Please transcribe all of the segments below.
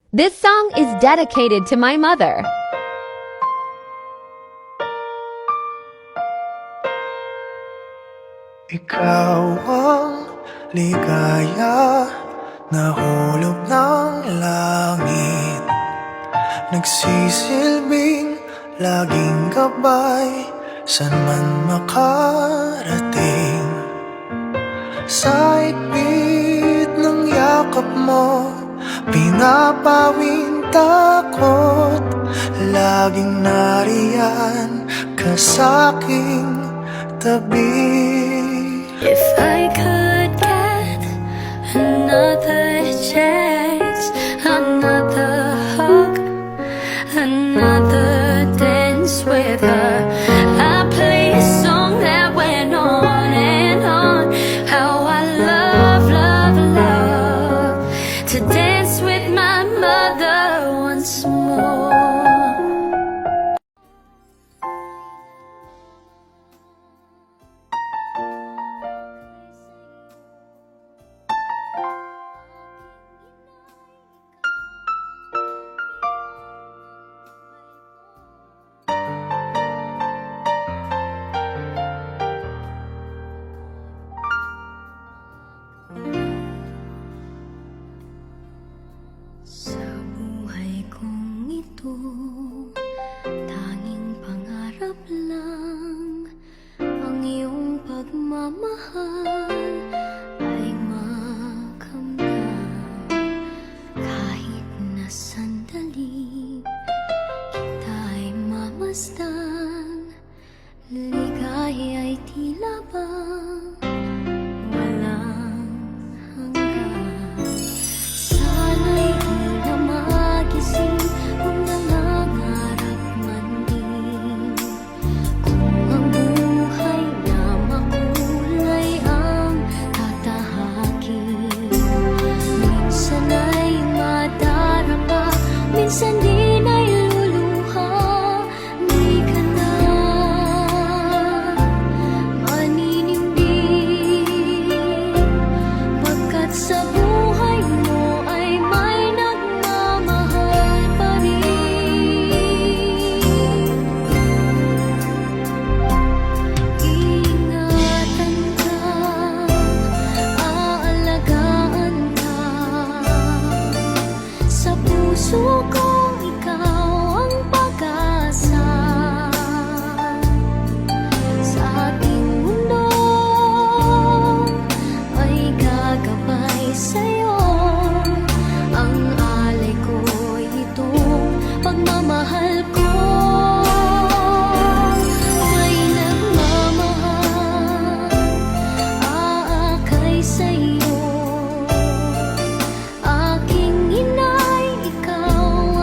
This song is dedicated to my mother. Ikaw ang ligaya na hulog ng langit, nagsisilbing laging gabay san man makarating. Sa ipit ng yakap mo, pinapawing takot, laging nariyan ka sa'king tabi. If I could get another chance, another hug, another dance with her, I'd play a song that went on and on. How I love, love, love to dance with my mother once more. Sa buhay kong ito, tanging pangarap lang ang iyong pagmamahal ay makamdam. Kahit na sandali kita'y mamasdan, ligaya ay tila bang walang hanggan. Sana'y di na magising kung nangangarap man din, kung ang buhay na makulay ang tatahakin. Minsan ay madarapa, minsan din ay luluha. Di ka na maninindig, pagkat sa buhay mo ay may nagmamahal pa rin. Ingatan ka, aalagaan ka, sa puso kong ikaw ang pag-asa. Sa ating mundo ay gagabay sa'yo, ang alay ko'y itong pagmamahal ko. May nagmamahal, aakay sa'yo. Aking inay, ikaw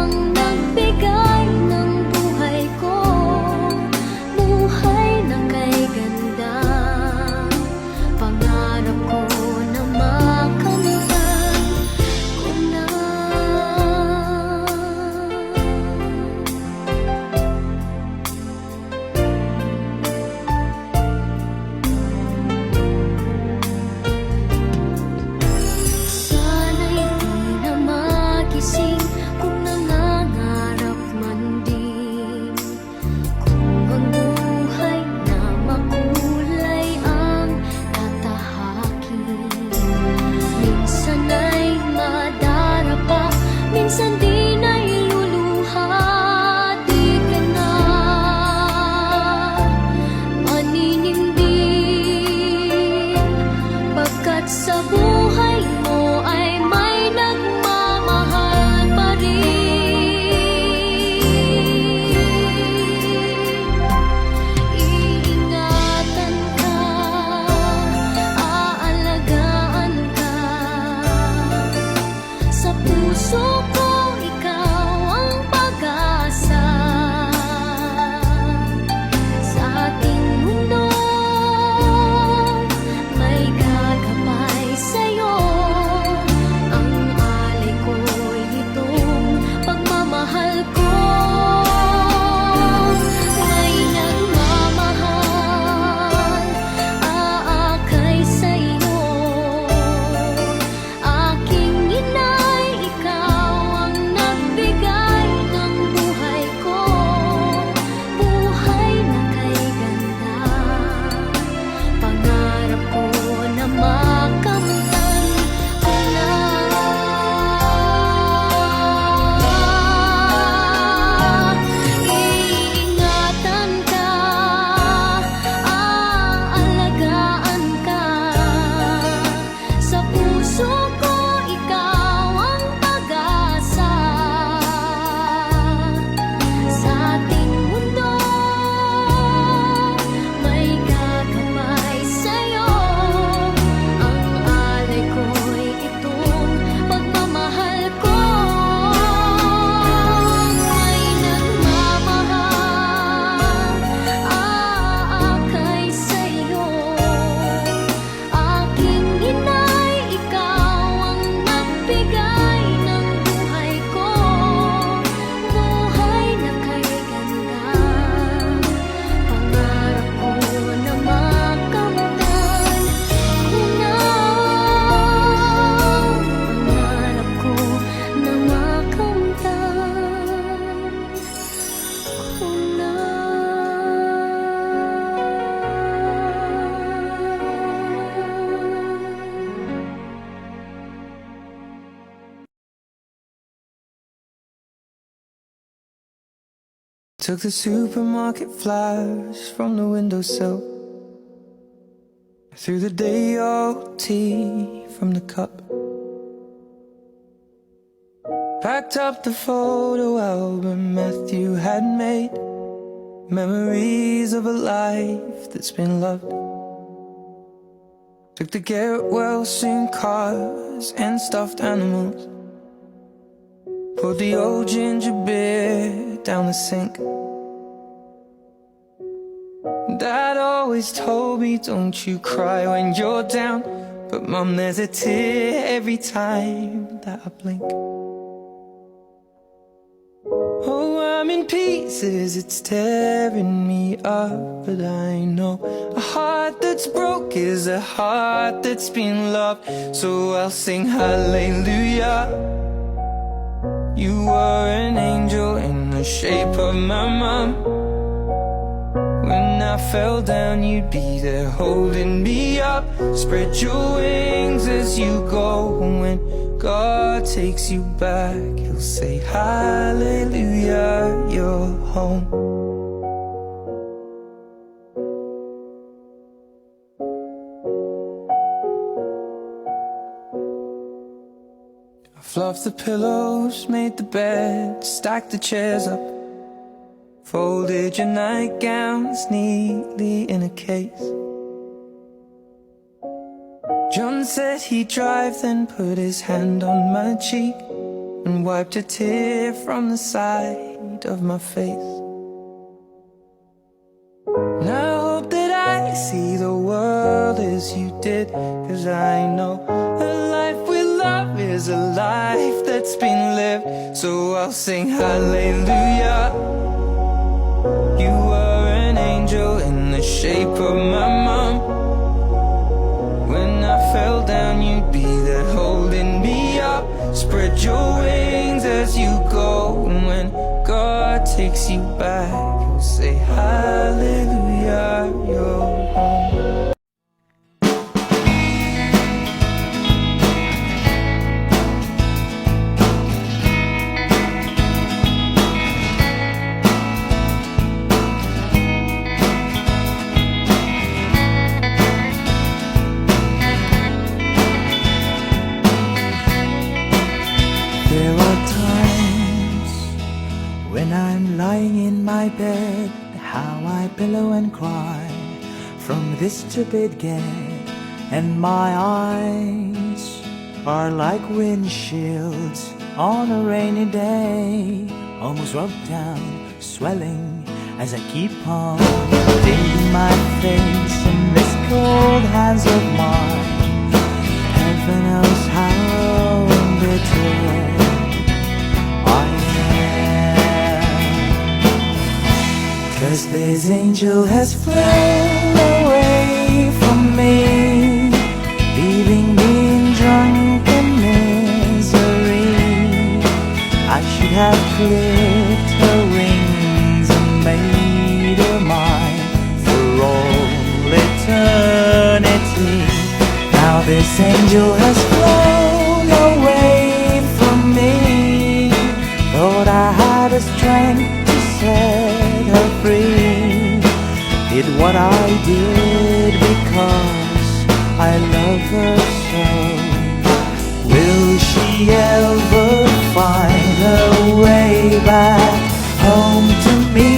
took the supermarket flash from the windowsill, threw the day-old tea from the cup, packed up the photo album Matthew had made, memories of a life that's been loved. Took the get-well-soon cars and stuffed animals, poured the old ginger beer down the sink. Dad always told me, don't you cry when you're down, but Mum, there's a tear every time that I blink. Oh, I'm in pieces, it's tearing me up, but I know a heart that's broke is a heart that's been loved. So I'll sing hallelujah. You were an angel in the shape of my mom. When I fell down, you'd be there holding me up. Spread your wings as you go. When God takes you back, He'll say hallelujah, you're home. I fluffed the pillows, made the bed, stacked the chairs up, folded your nightgowns neatly in a case. John said he'd drive, then put his hand on my cheek and wiped a tear from the side of my face. And I hope that I see the world as you did, 'cause I know a life with love is a life that's been lived. So I'll sing hallelujah. You were an angel in the shape of my mom. When I fell down, you'd be there holding me up. Spread your wings as you go. And when God takes you back, He'll say hallelujah, you're home. There are times when I'm lying in my bed, how I pillow and cry from this stupid gag, and my eyes are like windshields on a rainy day, almost rubbed down, swelling as I keep on digging my face in this cold hands of mine. Heaven knows how bitter I am, 'cause this angel has flown away from me, leaving me in drunken misery. I should have clipped her wings and made her mine for all eternity. Now this angel has flown away from me. Thought I had the strength to set her free. Did what I did because I love her so. Will she ever find her way back home to me?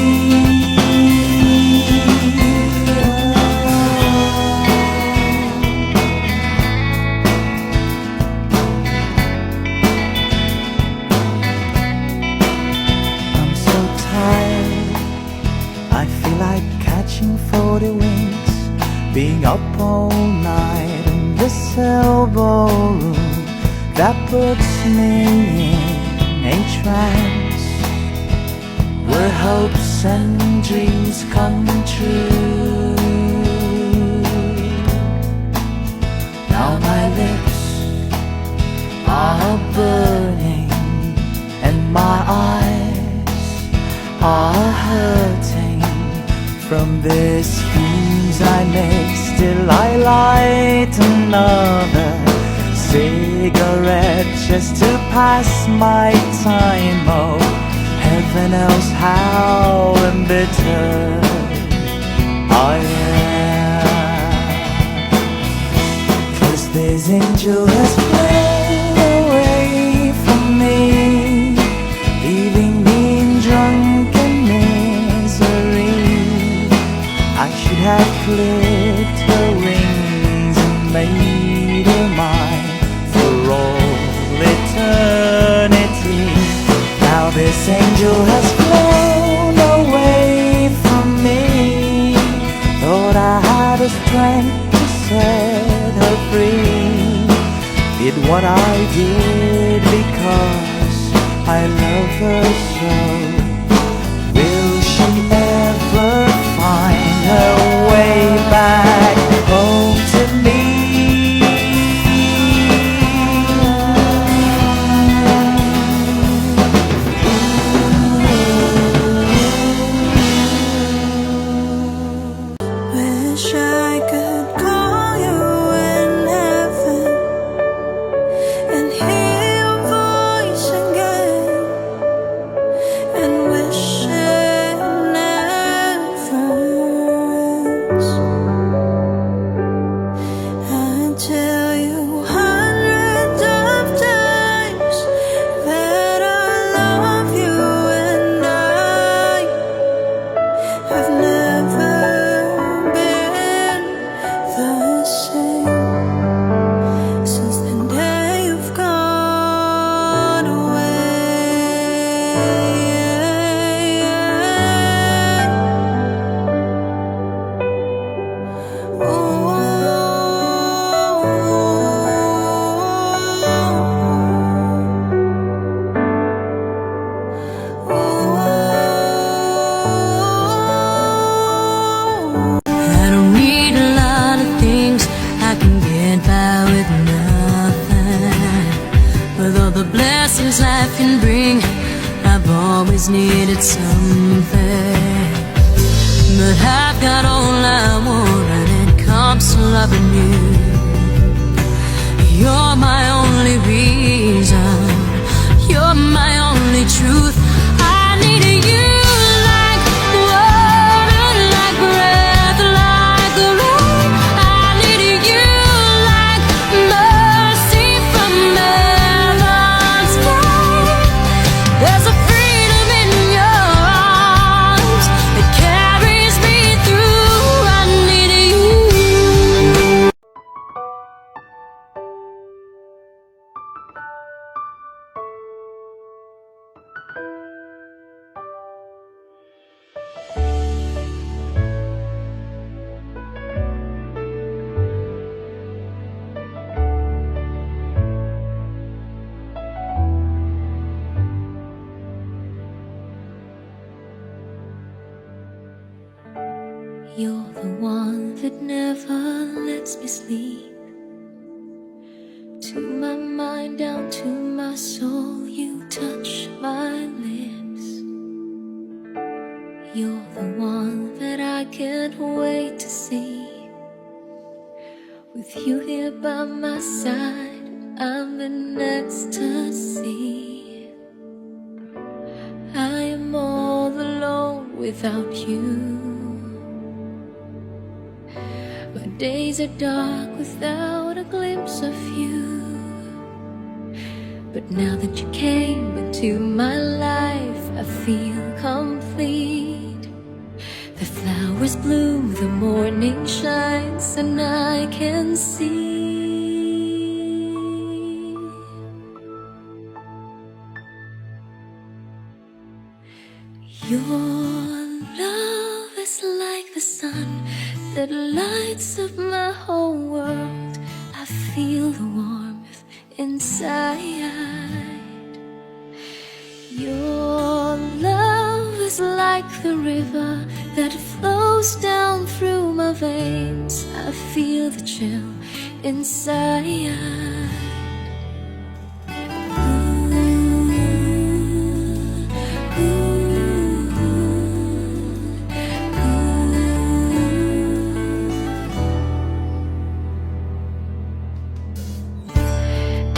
Being up all night in this elbow room that puts me in a trance, where hopes and dreams come true. Now my lips are burning and my eyes are hurting from this fumes I make. Still I light another cigarette just to pass my time. Oh, heaven knows how embittered I am. 'Cause this angel has flown away from me, leaving me in drunken misery. I should have clipped her wings and made her mine for all eternity. Now this angel has flown away from me. Thought I had the strength to set her free. Did what I did because I love her so. Will she ever find her way back home to me? Wish I could call you in heaven and hear your voice again, and wish it never ends. I tell you hundreds of times that I love you, and I've never been the same since the day you've gone I don't need a lot of things, I can get by with nothing. With all the blessings life can bring, I've always needed something. But I've got all I want and it comes to loving you. You're my only reason, you're my only truth. I need you like water, like breath, like rain. I need you like mercy from heaven's flame. There's a freedom in your arms that carries me through. I need you. You're the one that never lets me sleep. To my mind, down to my soul, you touch my lips. You're the one that I can't wait to see. With you here by my side, I'm in ecstasy. I am all alone without you. My days are dark without a glimpse of you. But now that you came into my life, I feel complete. The flowers bloom, the morning shines, and I can see. Your love is like the sun that lights up my whole world. I feel the warmth inside. Your love is like the river that flows down through my veins. I feel the chill inside.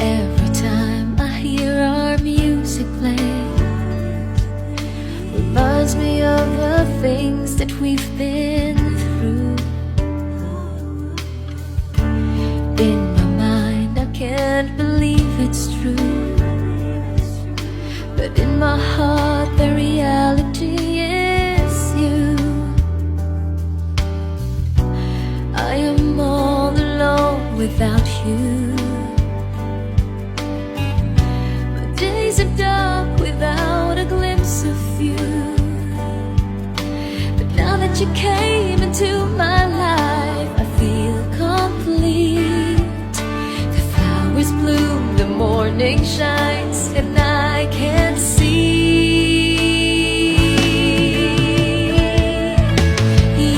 Every time I hear our music play, things that we've been through. In my mind, I can't believe it's true, but in my heart, the reality is you. I am all alone without you. My days are dark without a glimpse of you. But now that you came into my life, I feel complete. The flowers bloom, the morning shines, and I can't see.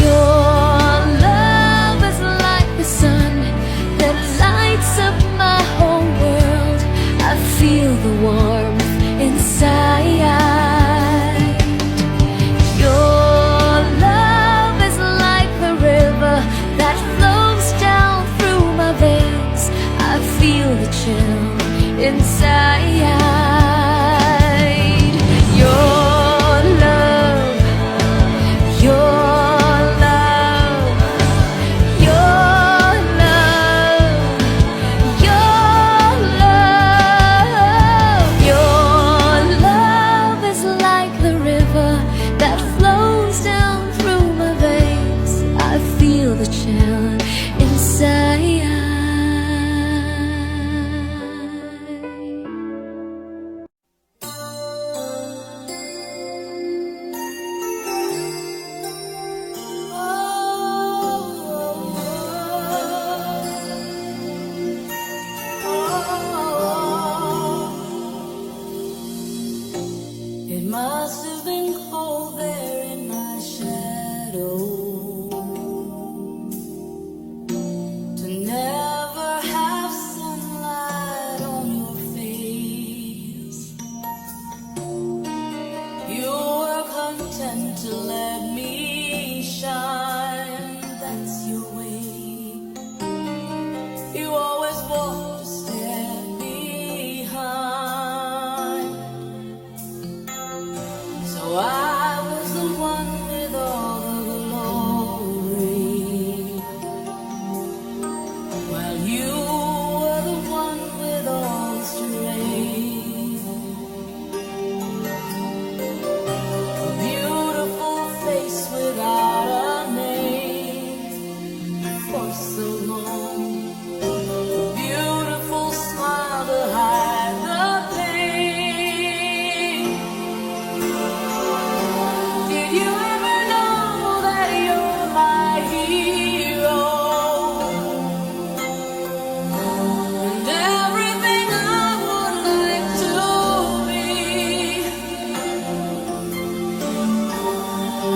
Your love is like the sun that lights up my whole world. I feel the warmth inside. Your love is like the river that flows down through my veins. I feel the chill inside. Your love, your love, your love, your love. Your love is like the river that flows down through my veins. I feel the chill inside. It must have been cold there in my shadow to never have sunlight on your face. You were content to let me shine, that's your way. You always walked a step behind. So I was the one with all the glory, while you were the one with all the strength. A beautiful face without a name for so long. A beautiful smile to hide the pain. Did you ever know that you're my hero? And everything I would like to be.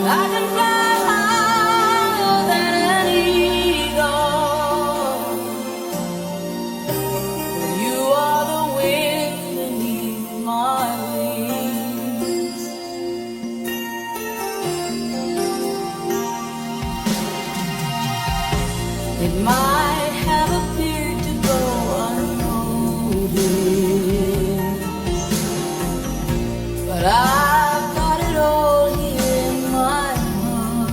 I can fly higher than an eagle. You are the wind beneath my wings. It might have appeared to go unnoticed, but I've got it all here in my heart.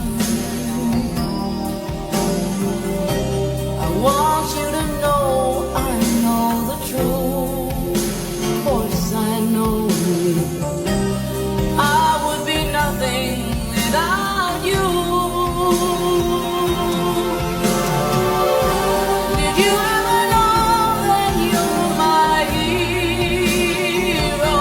I want you to know I know the truth. Of course I know I would be nothing without you. Did you ever know that you're my hero?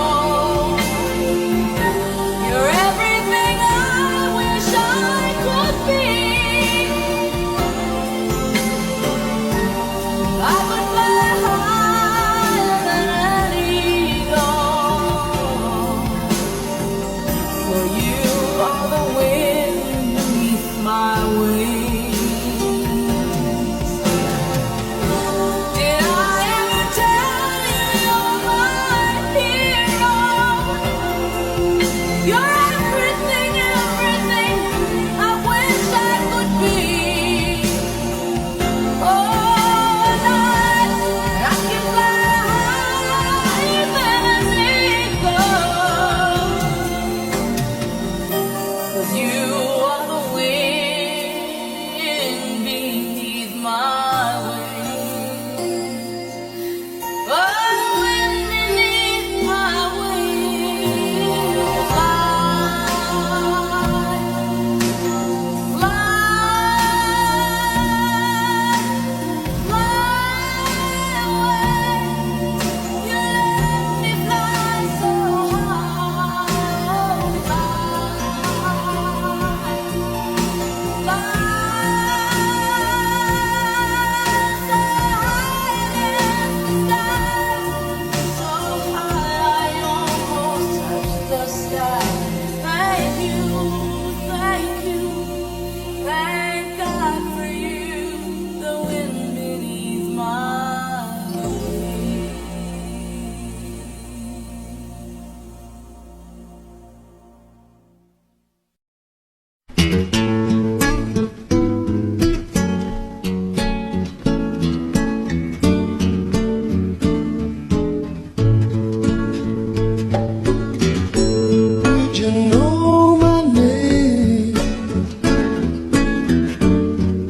know my name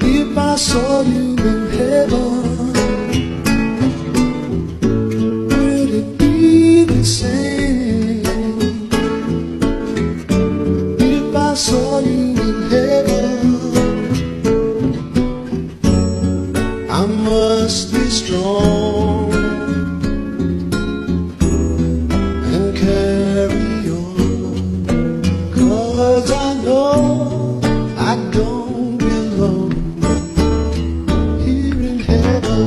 if I saw you in heaven? Would it be the same if I saw you in heaven? I must be strong and carry on, 'cause I know I don't belong here in heaven.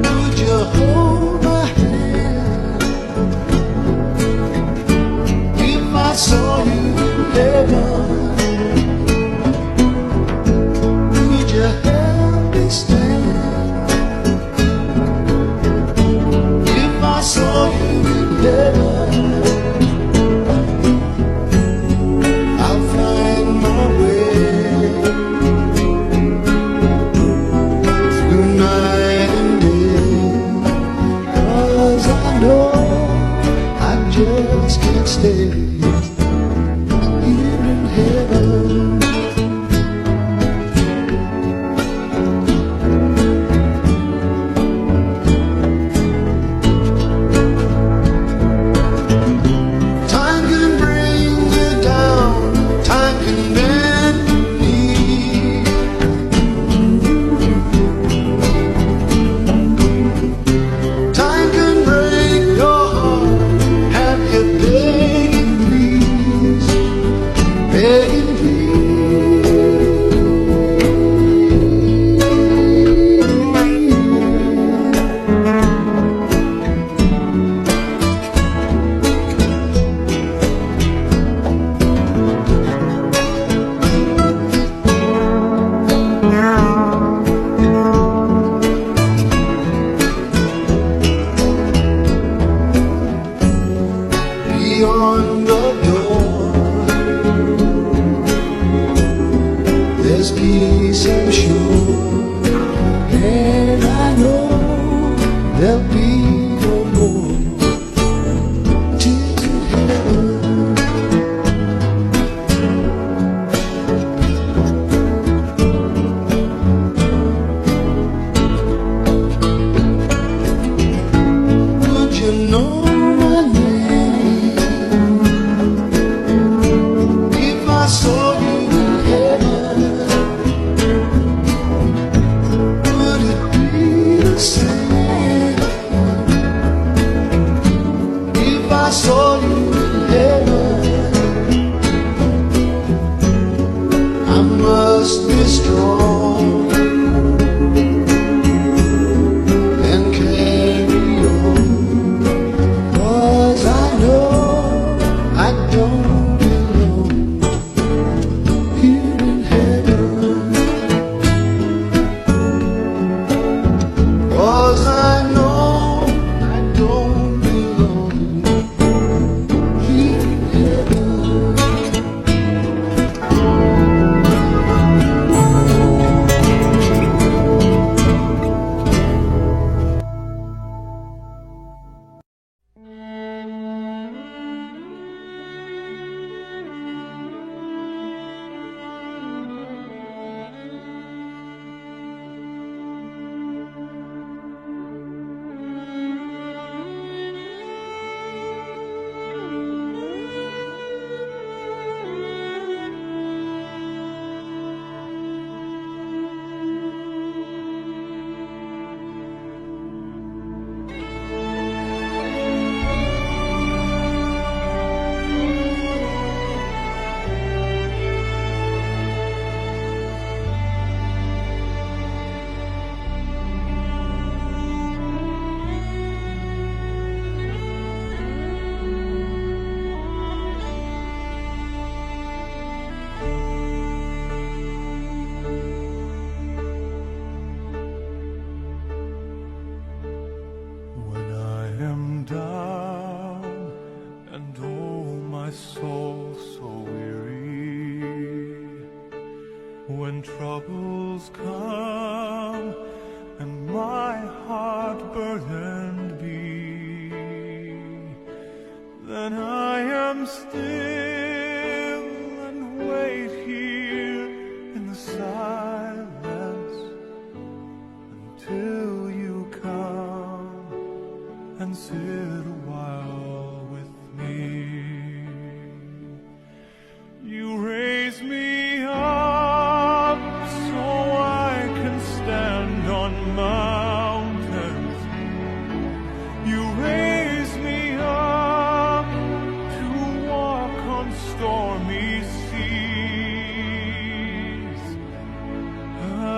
Would you hold my hand if I saw you in heaven? Would you help me stand if I saw you in heaven? I'll find my way through night and day, 'cause I know I just can't stay here in heaven. Time can bring you down, time can bend me. Time can break your heart, have you begging please, begging beyond the door. There's peace, I'm sure, and I know there'll be no more tears in heaven. Would you know my name if I saw you in heaven? Would it be the same if I saw you in heaven? I must be strong and carry on, 'cause I know I don't belong here in heaven. 'Cause I know I don't belong here in heaven. when troubles come and my heart burdened be, then I am still and wait here in the silence until you come and sit a while with me. You raise me up so I can stand on mountains. You raise me up to walk on stormy seas.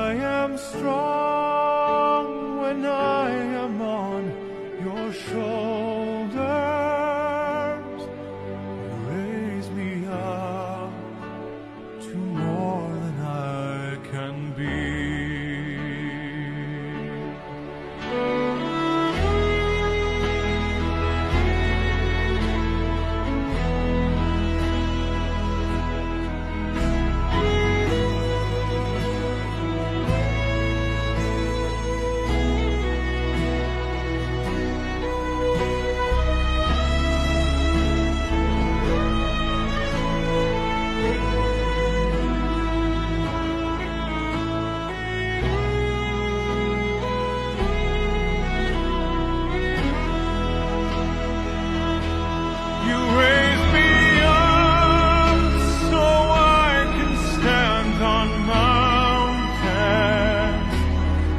I am strong when I am on your shoulders. You raise me up to more than I can be. You raise me up so I can stand on mountains.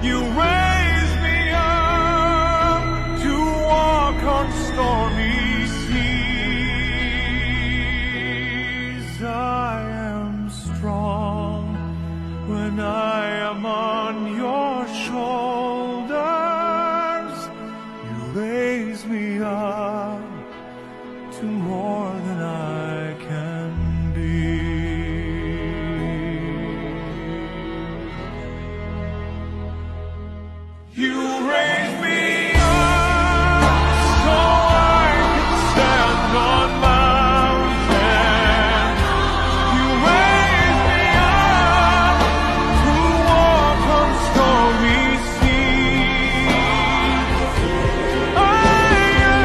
You raise me up to walk on stormy seas. I am strong when I am on your shoulders. You raise me up to more than I can be. You raise me up so I can stand on mountains. You raise me up to walk on stormy seas. I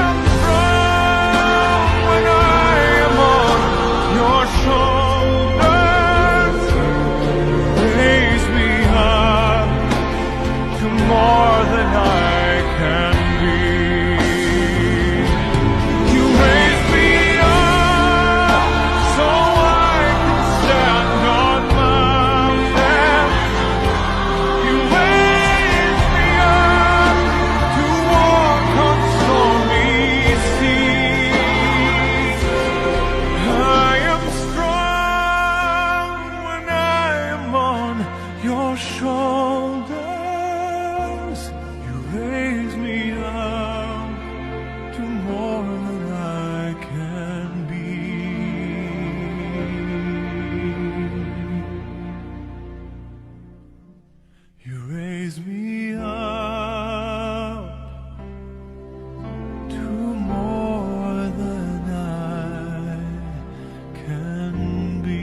am strong when I am on your shoulders. Raise me up to more than I can be. You raise me up so I can stand on mountains. You raise me up to walk on stormy seas. I am strong when I am on your shoulders. You raise me up to more than I can be. You raise me up to more than I can be.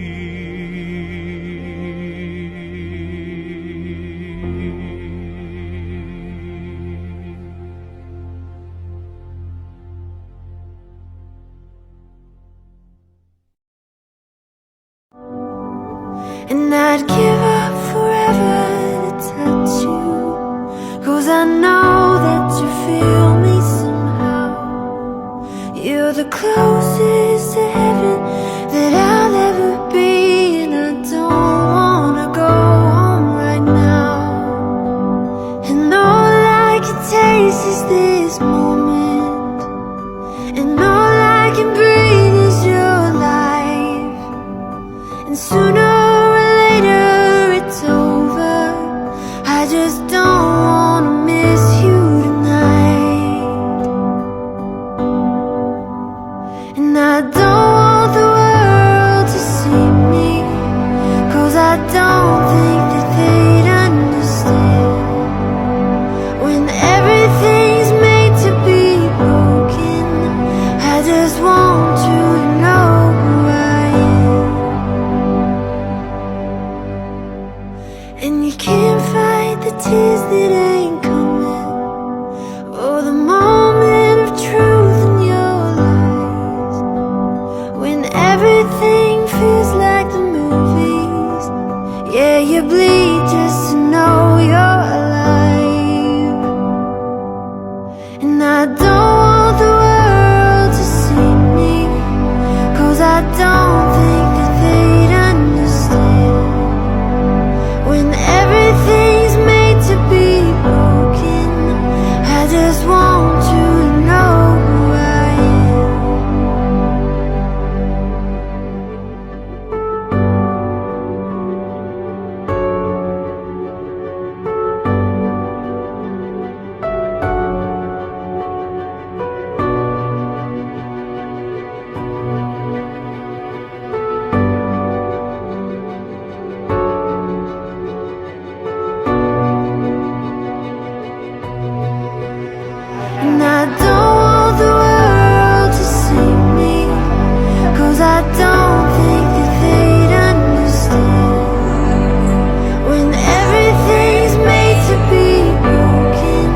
And I'd give up forever to touch you, 'cause I know that you feel me somehow. You're the closest to heaven that I'll ever be, and I don't wanna go home right now. And all I can taste is this moment, and all I can breathe is your life. And sooner or later it's over. I just don't wanna miss you tonight. And I don't want the world to see me, 'cause I don't think that they'd understand when everything's made to be broken. I just want you to know who I am. And you can't fight the tears that ain't coming, or the moment of truth in your lies, when everything feels like the movies. Yeah, you bleed just to know you're alive. And I don't want the world to see me, 'cause I don't think that they'd understand when everything's made to be broken. I just want you to know who I am. And I don't want the world to see me, 'cause I don't think that they'd understand when everything's made to be broken.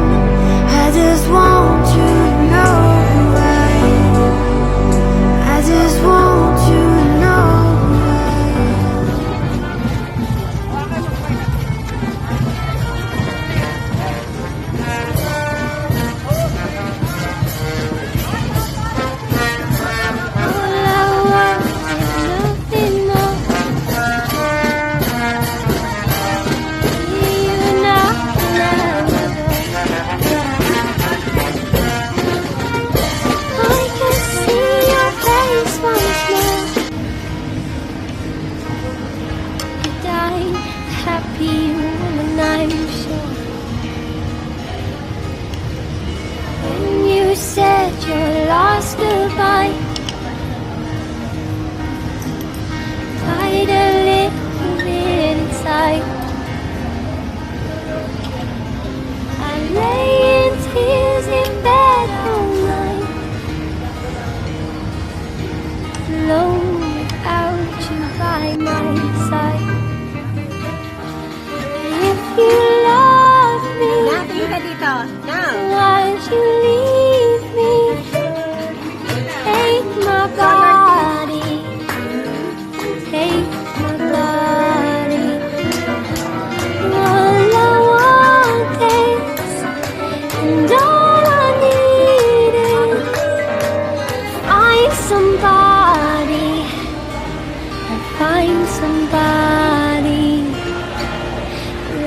I just want you to know who I am. I just want you to know who I am. All I want is nothing more. You and I can see your face once more. You died happy, woman, I'm sure. When you said your last goodbye, cried a little bit inside. I lay in tears in bed all night, alone without you by my side. If you love me, why'd you leave me? Take my body, take my body. All I want is, and all I need is, find somebody, find somebody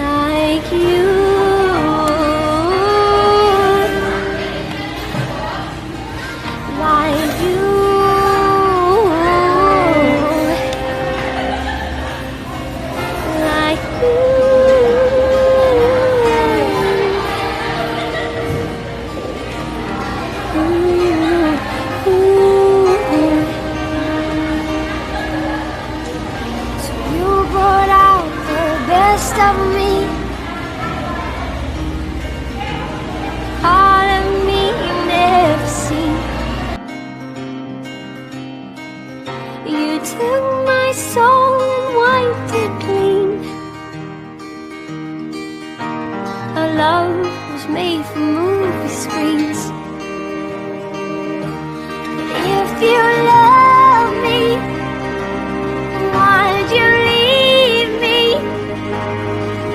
like you. Like you. Like you. So you brought out the best of me, part of me you never seen. You took my soul and wiped it clean. Our love was made for movie screens. If you love me, why'd you leave me?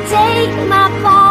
Take my part.